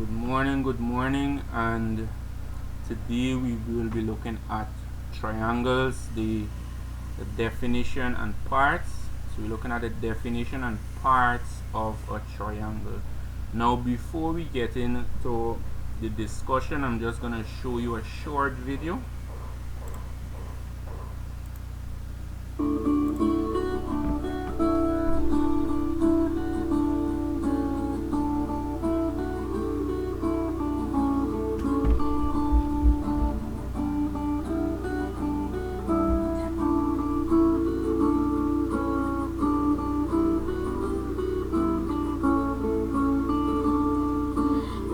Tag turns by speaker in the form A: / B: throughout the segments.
A: Good morning, and today we will be looking at triangles, the definition and parts. So we're looking at the definition and parts of a triangle. Now, before we get into the discussion, I'm just going to show you a short video.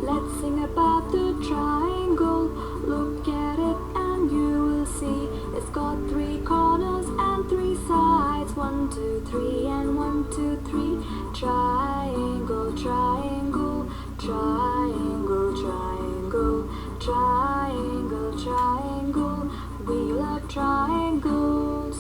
B: Let's sing about the triangle. Look at it and you will see it's got three corners and three sides. 1, 2, 3 and 1, 2, 3. Triangle, triangle, triangle, triangle, triangle, triangle. We love triangles.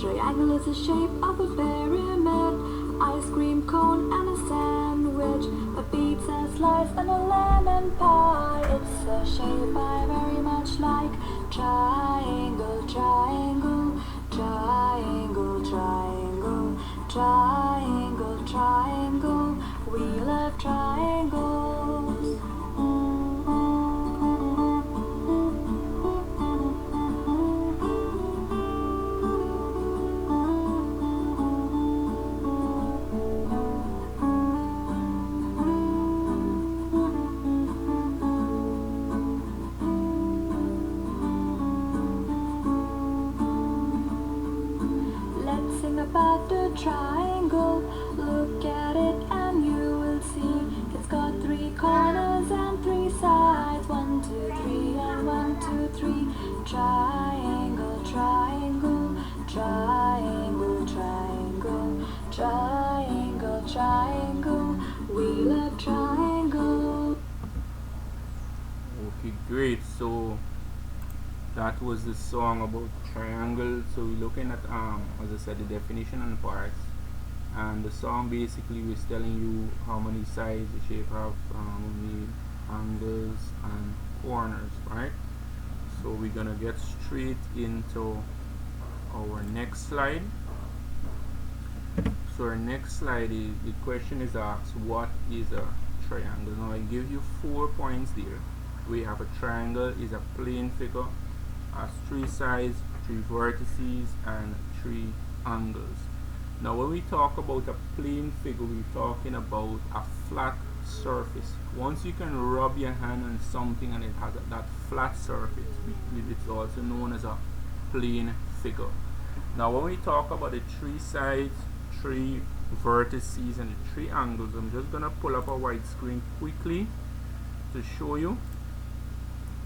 B: Triangle is the shape of a pyramid, ice cream cone and a sandwich, a pizza slice and a lemon pie. It's a shape I very much like. Triangle, triangle, triangle, triangle, triangle, triangle. We love triangles. Let's sing about the triangle. Look at it and you will see it's got three corners and three sides. 1, 2, 3 and 1, 2, 3. Triangle, triangle, triangle, triangle, triangle, triangle. We love triangles.
A: Okay, great. So that was the song about triangle. So we're looking at as I said, the definition and parts, and the song basically was telling you how many sides the shape have, how many angles and corners, right? So we're gonna get straight into our next slide. So our next slide is, the question is asked, what is a triangle? Now I give you 4 points there. We have a triangle is a plane figure, has 3 sides, 3 vertices and 3 angles. Now when we talk about a plane figure, we're talking about a flat surface. Once you can rub your hand on something and it has that flat surface, it's also known as a plane figure. Now when we talk about the 3 sides, 3 vertices and the 3 angles, I'm just gonna pull up a white screen quickly to show you.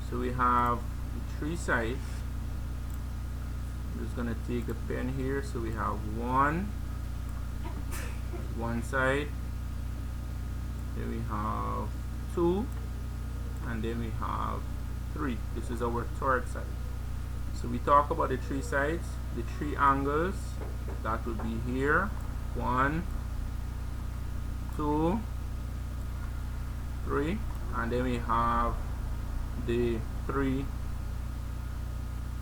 A: So we have the 3 sides. I'm just gonna take the pen here. So we have one side, then we have 2, and then we have 3. This is our third side. So we talk about the 3 sides, the 3 angles, that will be here, 1, 2, 3, and then we have the 3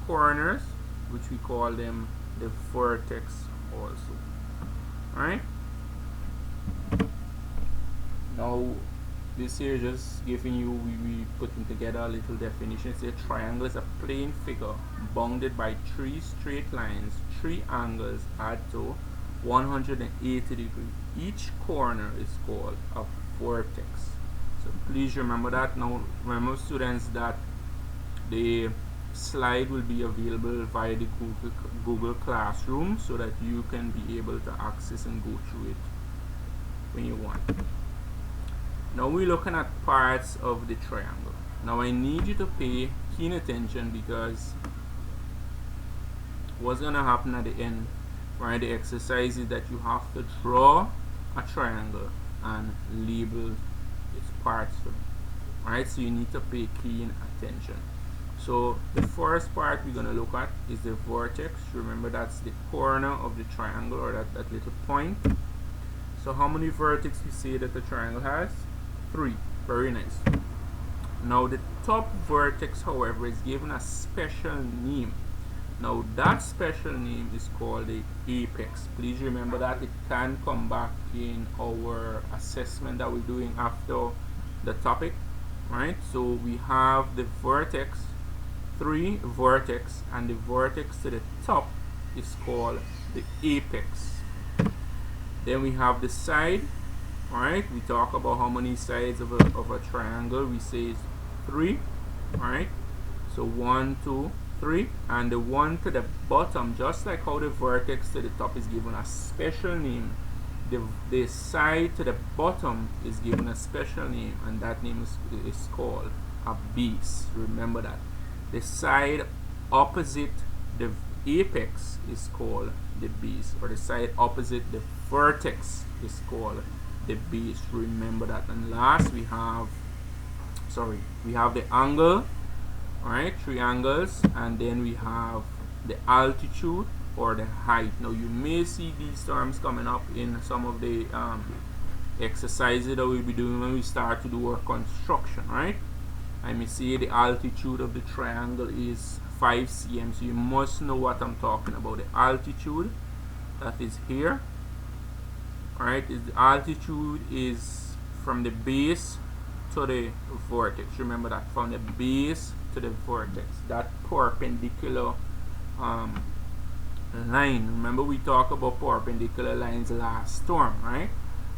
A: corners, which we call them the vertex also. Alright, now this here just giving you, we putting together a little definition. Say a triangle is a plane figure bounded by 3 straight lines, 3 angles add to 180 degrees. Each corner is called a vertex. So please remember that. Now remember, students, that the slide will be available via the Google Classroom, so that you can be able to access and go through it when you want. Now we're looking at parts of the triangle. Now I need you to pay keen attention, because what's gonna happen at the end, right, the exercise is that you have to draw a triangle and label its parts for them. Alright, so you need to pay keen attention. So the first part we're going to look at is the vertex. Remember, that's the corner of the triangle, or that little point. So how many vertices we say that the triangle has? 3. Very nice. Now the top vertex, however, is given a special name. Now that special name is called the apex. Please remember that it can come back in our assessment that we're doing after the topic, right? So we have the vertex, 3 vertex, and the vertex to the top is called the apex. Then we have the side, right? We talk about how many sides of a triangle. We say it's 3, right? So 1, 2, 3, and the one to the bottom, just like how the vertex to the top is given a special name, the side to the bottom is given a special name, and that name is called a base. Remember that. The side opposite the apex is called the base, or the side opposite the vertex is called the base. Remember that. And last we have the angle, alright, 3 angles, and then we have the altitude or the height. Now you may see these terms coming up in some of the exercises that we'll be doing when we start to do our construction, right? I may say the altitude of the triangle is 5 cm, so you must know what I'm talking about. The altitude that is here, alright, is the altitude is from the base to the vertex. Remember that, from the base to the vertex, that perpendicular line. Remember we talked about perpendicular lines last term, right?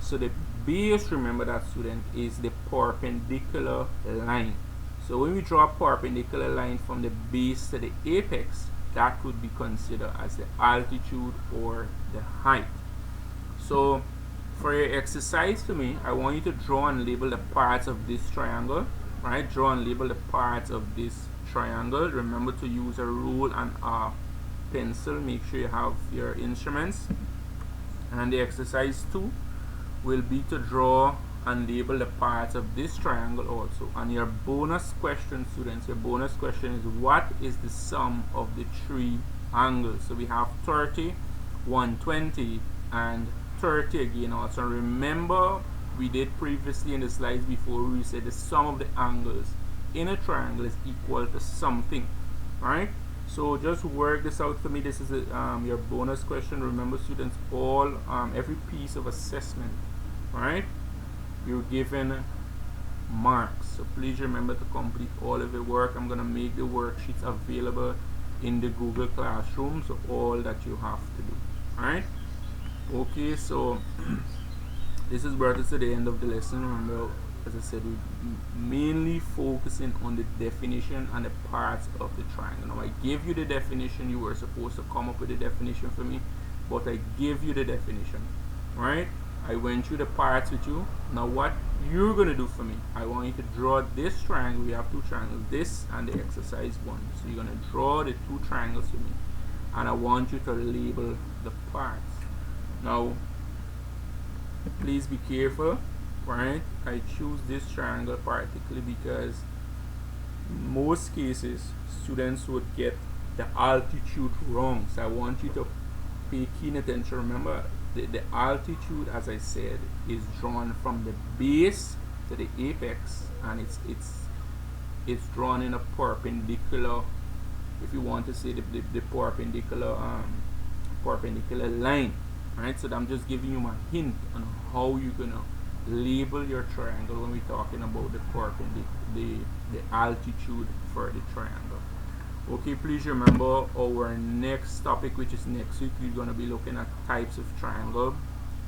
A: So the base, remember that, student, is the perpendicular line. So when we draw a perpendicular line from the base to the apex, that would be considered as the altitude or the height. So for your exercise to me, I want you to draw and label the parts of this triangle, right? Draw and label the parts of this triangle. Remember to use a rule and a pencil. Make sure you have your instruments. And the exercise 2 will be to draw and label the parts of this triangle also. And your bonus question, students, your bonus question is, what is the sum of the 3 angles? So we have 30, 120, and 30 again also. Remember we did previously in the slides before, we said the sum of the angles in a triangle is equal to something, right? So just work this out for me. This is your bonus question. Remember, students, all every piece of assessment, right, you're given marks, so please remember to complete all of the work. I'm gonna make the worksheets available in the Google Classroom, so all that you have to do. All right, okay, so this is brought us to the end of the lesson. Remember, as I said, we're mainly focusing on the definition and the parts of the triangle. Now I gave you the definition. You were supposed to come up with the definition for me, but I gave you the definition, right? I went through the parts with you. Now what you're going to do for me, I want you to draw this triangle. We have 2 triangles, this and the exercise 1. So you're going to draw the 2 triangles for me, and I want you to label the parts. Now please be careful, right? I choose this triangle particularly because in most cases students would get the altitude wrong, so I want you to pay keen attention. Remember, the altitude, as I said, is drawn from the base to the apex, and it's drawn in a perpendicular, if you want to say the perpendicular line, right? So I'm just giving you my hint on how you're gonna label your triangle when we're talking about the altitude for the triangle. Okay, please remember our next topic, which is next week, we're going to be looking at types of triangle.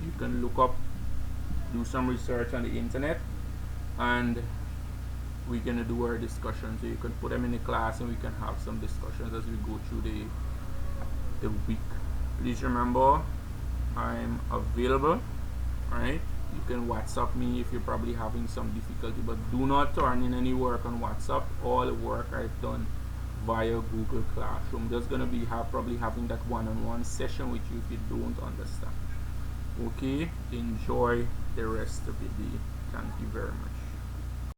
A: You can look up, do some research on the internet, and we're going to do our discussion. So you can put them in the class and we can have some discussions as we go through the week. Please remember, I'm available, right? You can WhatsApp me if you're probably having some difficulty, but do not turn in any work on WhatsApp. All the work I've done via Google Classroom. Just gonna be probably having that one-on-one session with you if you don't understand. Okay, enjoy the rest of the day. Thank you very much.